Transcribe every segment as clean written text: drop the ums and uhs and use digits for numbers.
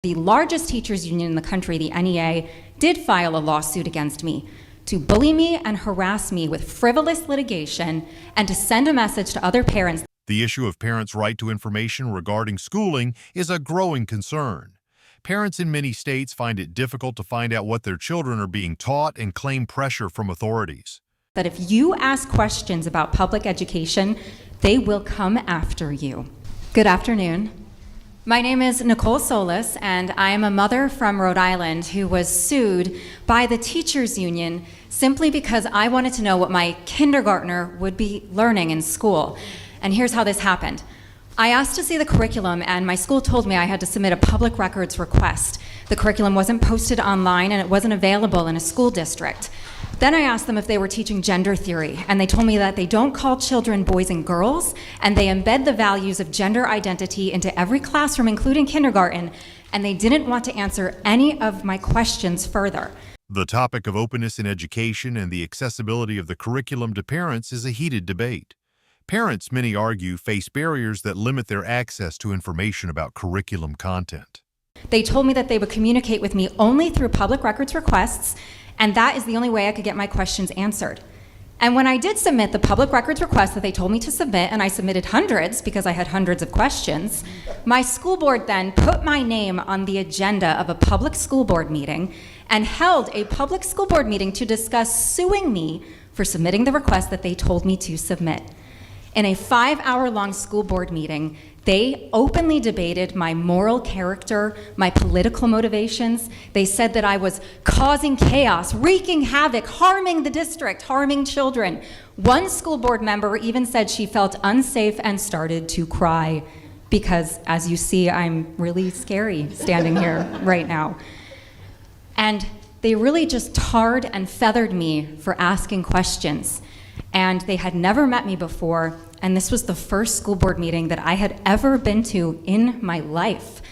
The largest teachers union in the country, the NEA, did file a lawsuit against me to bully me and harass me with frivolous litigation and to send a message to other parents. The issue of parents' right to information regarding schooling is a growing concern. Parents in many states find it difficult to find out what their children are being taught and claim pressure from authorities. That if you ask questions about public education, they will come after you. Good afternoon. My name is Nicole Solis, and I am a mother from Rhode Island who was sued by the teachers union simply because I wanted to know what my kindergartner would be learning in school. And here's how this happened. I asked to see the curriculum, and my school told me I had to submit a public records request. The curriculum wasn't posted online, and it wasn't available in a school district. Then I asked them if they were teaching gender theory, and they told me that they don't call children boys and girls, and they embed the values of gender identity into every classroom, including kindergarten, and they didn't want to answer any of my questions further. The topic of openness in education and the accessibility of the curriculum to parents is a heated debate. Parents, many argue, face barriers that limit their access to information about curriculum content. They told me that they would communicate with me only through public records requests, and that is the only way I could get my questions answered. And when I did submit the public records request that they told me to submit, and I submitted hundreds because I had hundreds of questions, my school board then put my name on the agenda of a public school board meeting and held a public school board meeting to discuss suing me for submitting the request that they told me to submit. In a 5-hour-long school board meeting, they openly debated my moral character, my political motivations. They said that I was causing chaos, wreaking havoc, harming the district, harming children. One school board member even said she felt unsafe and started to cry because, as you see, I'm really scary standing here right now. And they really just tarred and feathered me for asking questions. And they had never met me before, and this was the first school board meeting that I had ever been to in my life.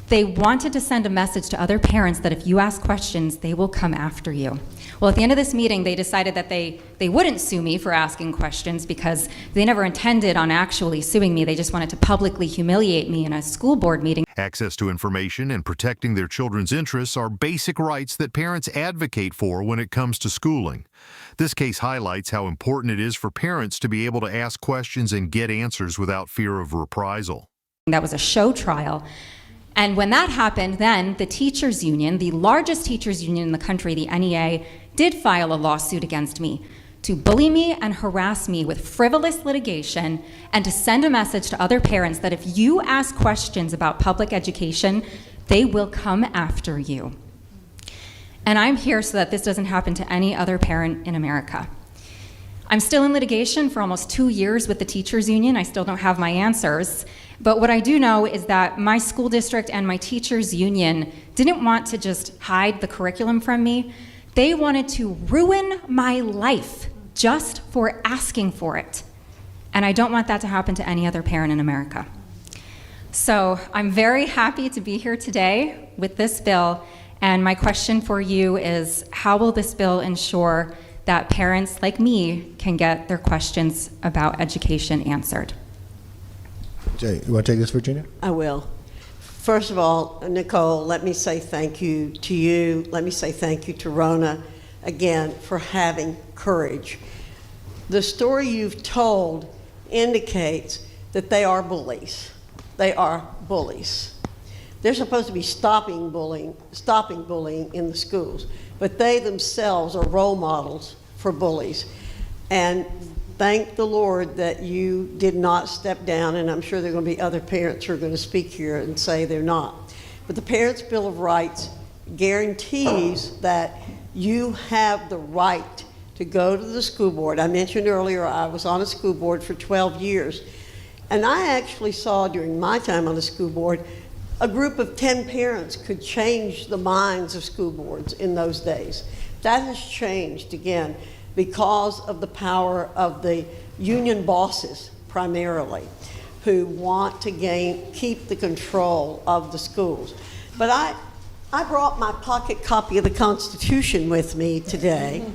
They wanted to send a message to other parents that if you ask questions, they will come after you. Well, at the end of this meeting, they decided that they wouldn't sue me for asking questions because they never intended on actually suing me. They just wanted to publicly humiliate me in a school board meeting. Access to information and protecting their children's interests are basic rights that parents advocate for when it comes to schooling. This case highlights how important it is for parents to be able to ask questions and get answers without fear of reprisal. That was a show trial. And when that happened, then the teachers union, the largest teachers union in the country, the NEA, did file a lawsuit against me to bully me and harass me with frivolous litigation and to send a message to other parents that if you ask questions about public education, they will come after you. And I'm here so that this doesn't happen to any other parent in America. I'm still in litigation for almost 2 years with the teachers union. I still don't have my answers. But what I do know is that my school district and my teachers union didn't want to just hide the curriculum from me. They wanted to ruin my life just for asking for it. And I don't want that to happen to any other parent in America. So I'm very happy to be here today with this bill. And my question for you is, how will this bill ensure that parents like me can get their questions about education answered? Jay, you want to take this, Virginia? I will. First of all, Nicole, let me say thank you to you. Let me say thank you to Rona, again, for having courage. The story you've told indicates that they are bullies. They are bullies. They're supposed to be stopping bullying in the schools, but they themselves are role models for bullies. And thank the Lord that you did not step down, and I'm sure there are going to be other parents who are going to speak here and say they're not. But the Parents' Bill of Rights guarantees that you have the right to go to the school board. I mentioned earlier I was on a school board for 12 years, and I actually saw during my time on the school board a group of 10 parents could change the minds of school boards in those days. That has changed again because of the power of the union bosses primarily, who want to keep the control of the schools. But I brought my pocket copy of the Constitution with me today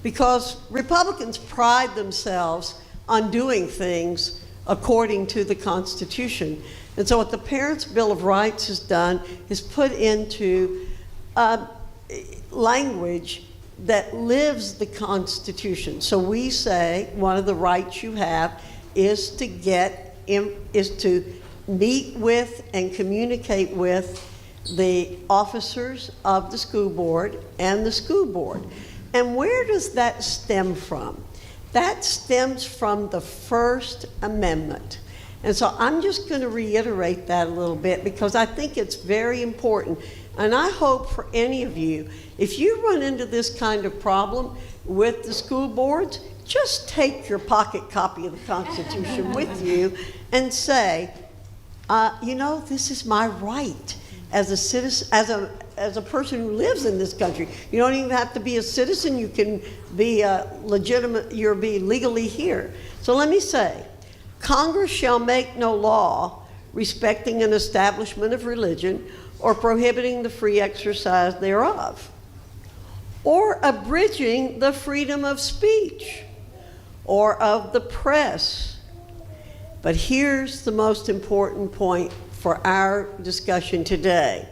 because Republicans pride themselves on doing things according to the Constitution. And so what the Parents' Bill of Rights has done is put into language that lives the Constitution. So we say one of the rights you have is to meet with and communicate with the officers of the school board and the school board. And where does that stem from? That stems from the First Amendment. And so I'm just going to reiterate that a little bit because I think it's very important. And I hope for any of you, if you run into this kind of problem with the school boards, just take your pocket copy of the Constitution with you and say, you know, this is my right as a citizen, as a person who lives in this country. You don't even have to be a citizen. You can be you'll be legally here. So let me say, Congress shall make no law respecting an establishment of religion or prohibiting the free exercise thereof, or abridging the freedom of speech or of the press. But here's the most important point for our discussion today,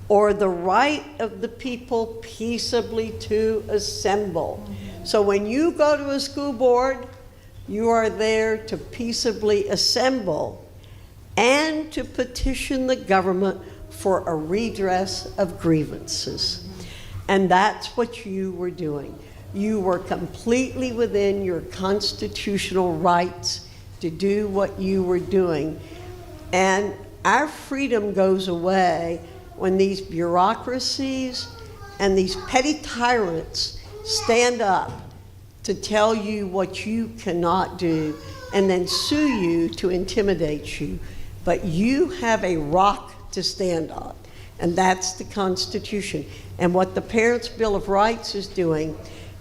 or the right of the people peaceably to assemble. So when you go to a school board, you are there to peaceably assemble and to petition the government for a redress of grievances. And that's what you were doing. You were completely within your constitutional rights to do what you were doing. And our freedom goes away when these bureaucracies and these petty tyrants stand up to tell you what you cannot do and then sue you to intimidate you. But you have a rock to stand on, and that's the Constitution. And what the Parents' Bill of Rights is doing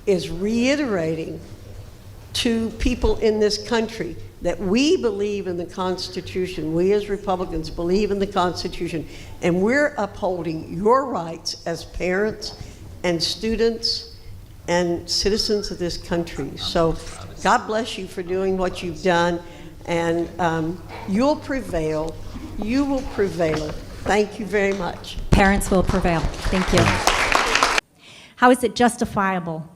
is reiterating to people in this country that we believe in the Constitution. We as Republicans believe in the Constitution, and we're upholding your rights as parents and students and citizens of this country. So God bless you for doing what you've done, and you'll prevail. You will prevail. Thank you very much. Parents will prevail. Thank you. How is it justifiable,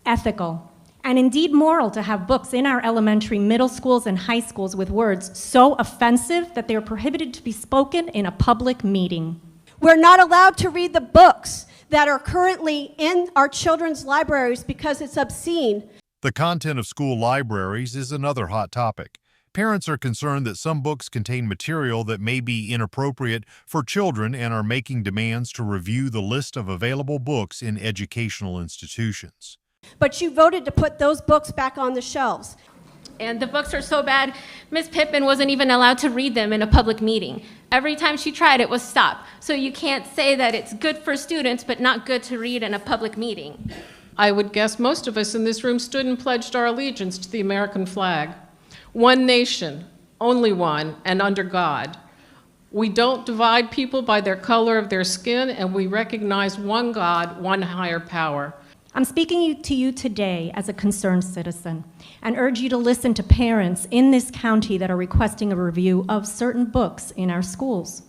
ethical, and indeed moral to have books in our elementary, middle schools, and high schools with words so offensive that they are prohibited to be spoken in a public meeting? We're not allowed to read the books that are currently in our children's libraries because it's obscene. The content of school libraries is another hot topic. Parents are concerned that some books contain material that may be inappropriate for children and are making demands to review the list of available books in educational institutions. But you voted to put those books back on the shelves. And the books are so bad, Ms. Pippin wasn't even allowed to read them in a public meeting. Every time she tried, it was stopped. So you can't say that it's good for students, but not good to read in a public meeting. I would guess most of us in this room stood and pledged our allegiance to the American flag. One nation, only one, and under God. We don't divide people by their color of their skin, and we recognize one God, one higher power. I'm speaking to you today as a concerned citizen and urge you to listen to parents in this county that are requesting a review of certain books in our schools.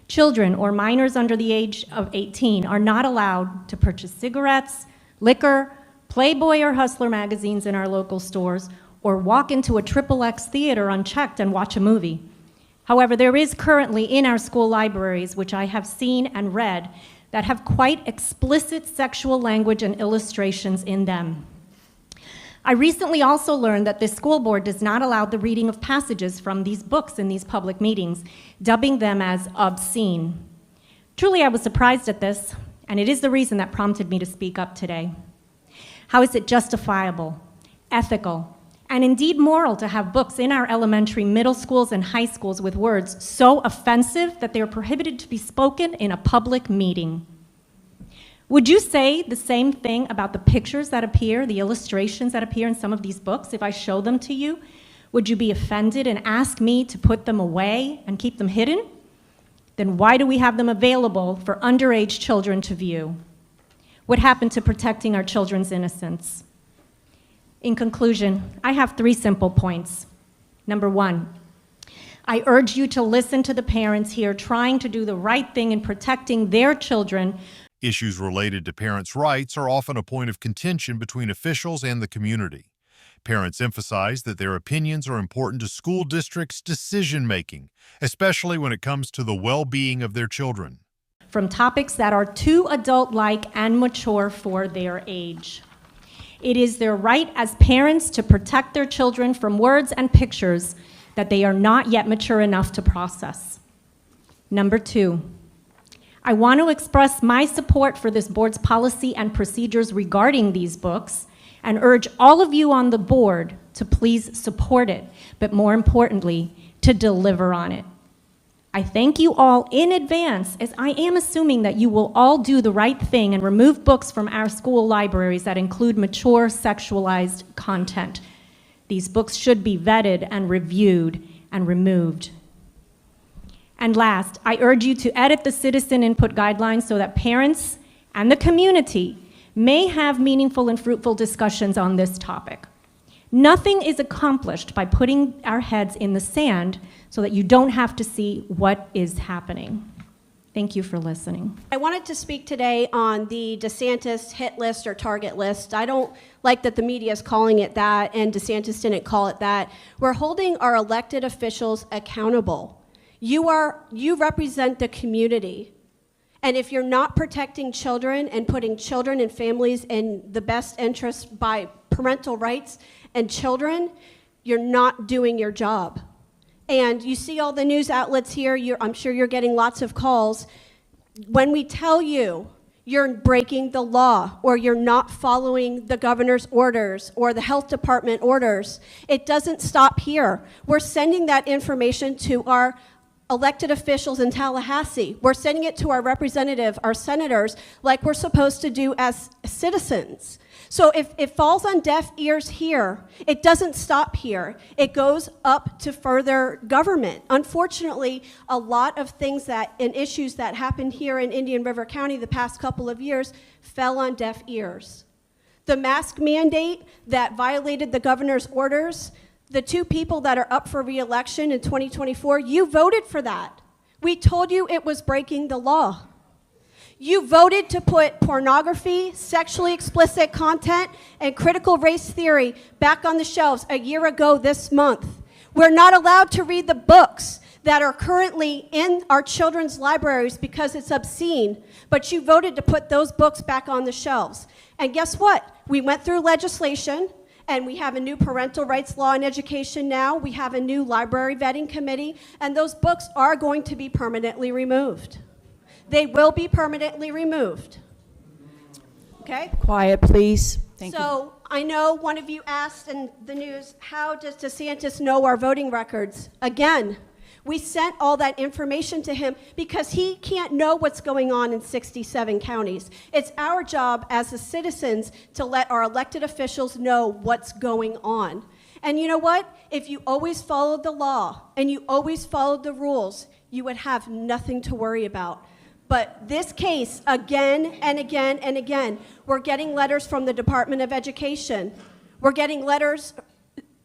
Children or minors under the age of 18 are not allowed to purchase cigarettes, liquor, Playboy or Hustler magazines in our local stores, or walk into a XXX theater unchecked and watch a movie. However, there is currently in our school libraries, which I have seen and read, that have quite explicit sexual language and illustrations in them. I recently also learned that this school board does not allow the reading of passages from these books in these public meetings, dubbing them as obscene. Truly, I was surprised at this, and it is the reason that prompted me to speak up today. How is it justifiable, ethical, and indeed moral to have books in our elementary, middle schools, and high schools with words so offensive that they are prohibited to be spoken in a public meeting? Would you say the same thing about the pictures that appear, the illustrations that appear in some of these books, if I show them to you? Would you be offended and ask me to put them away and keep them hidden? Then why do we have them available for underage children to view? What happened to protecting our children's innocence? In conclusion, I have 3 simple points. Number one, I urge you to listen to the parents here trying to do the right thing in protecting their children. Issues related to parents' rights are often a point of contention between officials and the community. Parents emphasize that their opinions are important to school districts' decision-making, especially when it comes to the well-being of their children. From topics that are too adult-like and mature for their age. It is their right as parents to protect their children from words and pictures that they are not yet mature enough to process. Number two, I want to express my support for this board's policy and procedures regarding these books and urge all of you on the board to please support it, but more importantly, to deliver on it. I thank you all in advance, as I am assuming that you will all do the right thing and remove books from our school libraries that include mature, sexualized content. These books should be vetted and reviewed and removed. And last, I urge you to edit the citizen input guidelines so that parents and the community may have meaningful and fruitful discussions on this topic. Nothing is accomplished by putting our heads in the sand so that you don't have to see what is happening. Thank you for listening. I wanted to speak today on the DeSantis hit list or target list. I don't like that the media is calling it that, and DeSantis didn't call it that. We're holding our elected officials accountable. You represent the community. And if you're not protecting children and putting children and families in the best interest by parental rights and children, you're not doing your job. And you see all the news outlets here, I'm sure you're getting lots of calls. When we tell you you're breaking the law or you're not following the governor's orders or the health department orders, it doesn't stop here. We're sending that information to our elected officials in Tallahassee. We're sending it to our representative, our senators, like we're supposed to do as citizens. So if it falls on deaf ears here, it doesn't stop here. It goes up to further government. Unfortunately, a lot of things and issues that happened here in Indian River County the past couple of years fell on deaf ears. The mask mandate that violated the governor's orders, the two people that are up for re-election in 2024, you voted for that. We told you it was breaking the law. You voted to put pornography, sexually explicit content, and critical race theory back on the shelves a year ago this month. We're not allowed to read the books that are currently in our children's libraries because it's obscene, but you voted to put those books back on the shelves. And guess what? We went through legislation, and we have a new parental rights law in education now. We have a new library vetting committee, and those books are going to be permanently removed. They will be permanently removed. Okay? Quiet, please. Thank you. So I know one of you asked in the news, how does DeSantis know our voting records? Again, we sent all that information to him because he can't know what's going on in 67 counties. It's our job as the citizens to let our elected officials know what's going on. And you know what? If you always followed the law and you always followed the rules, you would have nothing to worry about. But this case, again and again and again, we're getting letters from the Department of Education. We're getting letters.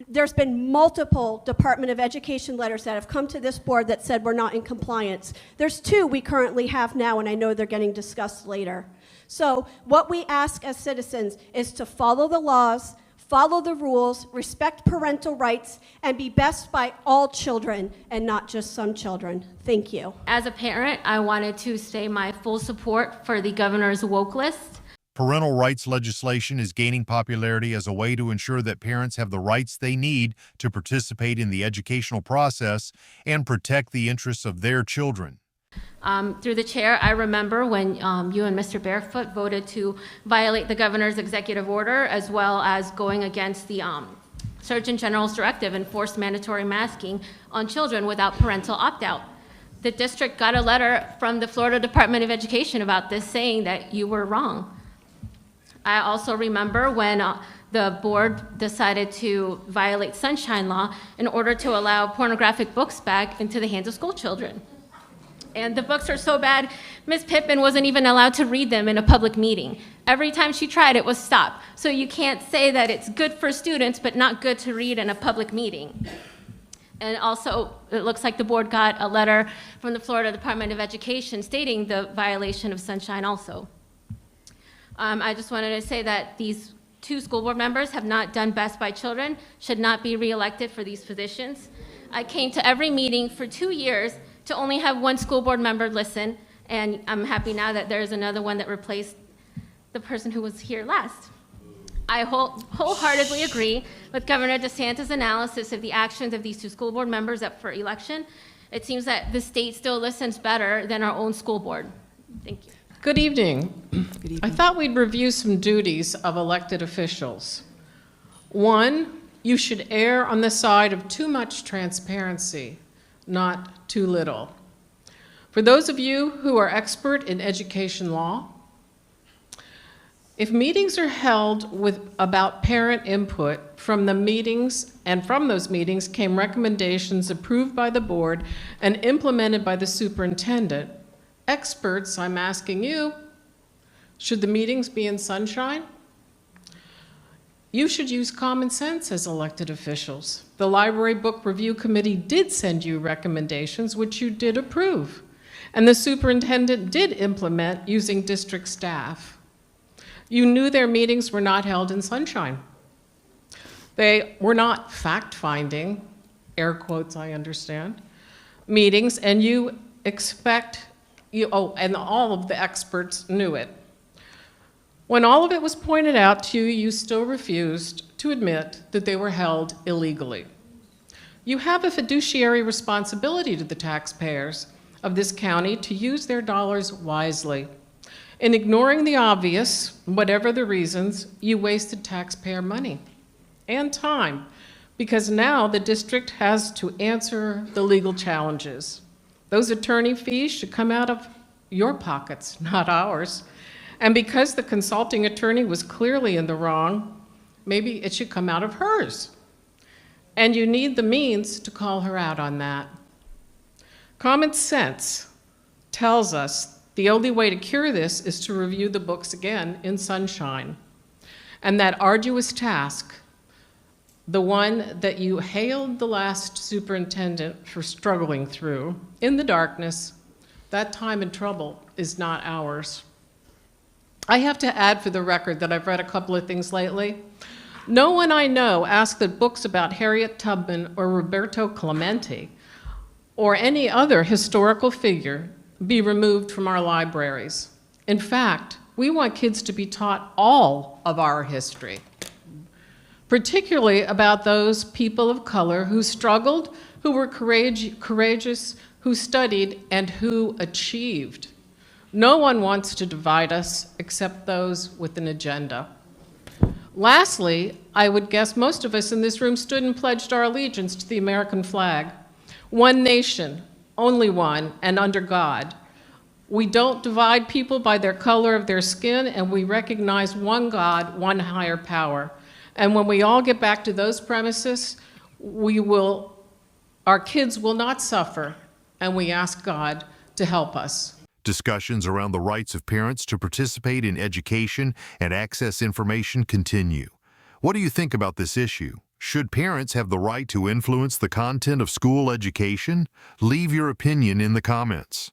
There's been multiple Department of Education letters that have come to this board that said we're not in compliance. There's two we currently have now, and I know they're getting discussed later. So what we ask as citizens is to follow the laws, follow the rules, respect parental rights, and be best by all children and not just some children. Thank you. As a parent, I wanted to say my full support for the governor's woke list. Parental rights legislation is gaining popularity as a way to ensure that parents have the rights they need to participate in the educational process and protect the interests of their children. Through the chair, I remember when you and Mr. Barefoot voted to violate the governor's executive order, as well as going against the Surgeon General's directive and forced mandatory masking on children without parental opt-out. The district got a letter from the Florida Department of Education about this, saying that you were wrong. I also remember when the board decided to violate Sunshine Law in order to allow pornographic books back into the hands of school children. And the books are so bad, Ms. Pippin wasn't even allowed to read them in a public meeting. Every time she tried, it was stopped. So you can't say that it's good for students, but not good to read in a public meeting. And also, it looks like the board got a letter from the Florida Department of Education stating the violation of sunshine also. I just wanted to say that these 2 school board members have not done best by children, should not be reelected for these positions. I came to every meeting for 2 years to only have 1 school board member listen, and I'm happy now that there's another one that replaced the person who was here last. I wholeheartedly agree with Governor DeSantis' analysis of the actions of these 2 school board members up for election. It seems that the state still listens better than our own school board. Thank you. Good evening. I thought we'd review some duties of elected officials. 1, you should err on the side of too much transparency, not too little. For those of you who are expert in education law, if meetings are held about parent input from the meetings, and from those meetings came recommendations approved by the board and implemented by the superintendent, experts, I'm asking you, should the meetings be in sunshine? You should use common sense as elected officials. The Library Book Review Committee did send you recommendations, which you did approve, and the superintendent did implement using district staff. You knew their meetings were not held in sunshine. They were not fact-finding, air quotes I understand, meetings, and you expect, and all of the experts knew it. When all of it was pointed out to you, you still refused to admit that they were held illegally. You have a fiduciary responsibility to the taxpayers of this county to use their dollars wisely. In ignoring the obvious, whatever the reasons, you wasted taxpayer money and time, because now the district has to answer the legal challenges. Those attorney fees should come out of your pockets, not ours. And because the consulting attorney was clearly in the wrong, maybe it should come out of hers. And you need the means to call her out on that. Common sense tells us the only way to cure this is to review the books again in sunshine. And that arduous task, the one that you hailed the last superintendent for struggling through in the darkness, that time and trouble is not ours. I have to add for the record that I've read a couple of things lately. No one I know asked that books about Harriet Tubman or Roberto Clemente or any other historical figure be removed from our libraries. In fact, we want kids to be taught all of our history, particularly about those people of color who struggled, who were courageous, who studied, and who achieved. No one wants to divide us except those with an agenda. Lastly, I would guess most of us in this room stood and pledged our allegiance to the American flag. One nation, only one, and under God. We don't divide people by their color of their skin, and we recognize one God, one higher power. And when we all get back to those premises, our kids will not suffer, and we ask God to help us. Discussions around the rights of parents to participate in education and access information continue. What do you think about this issue? Should parents have the right to influence the content of school education? Leave your opinion in the comments.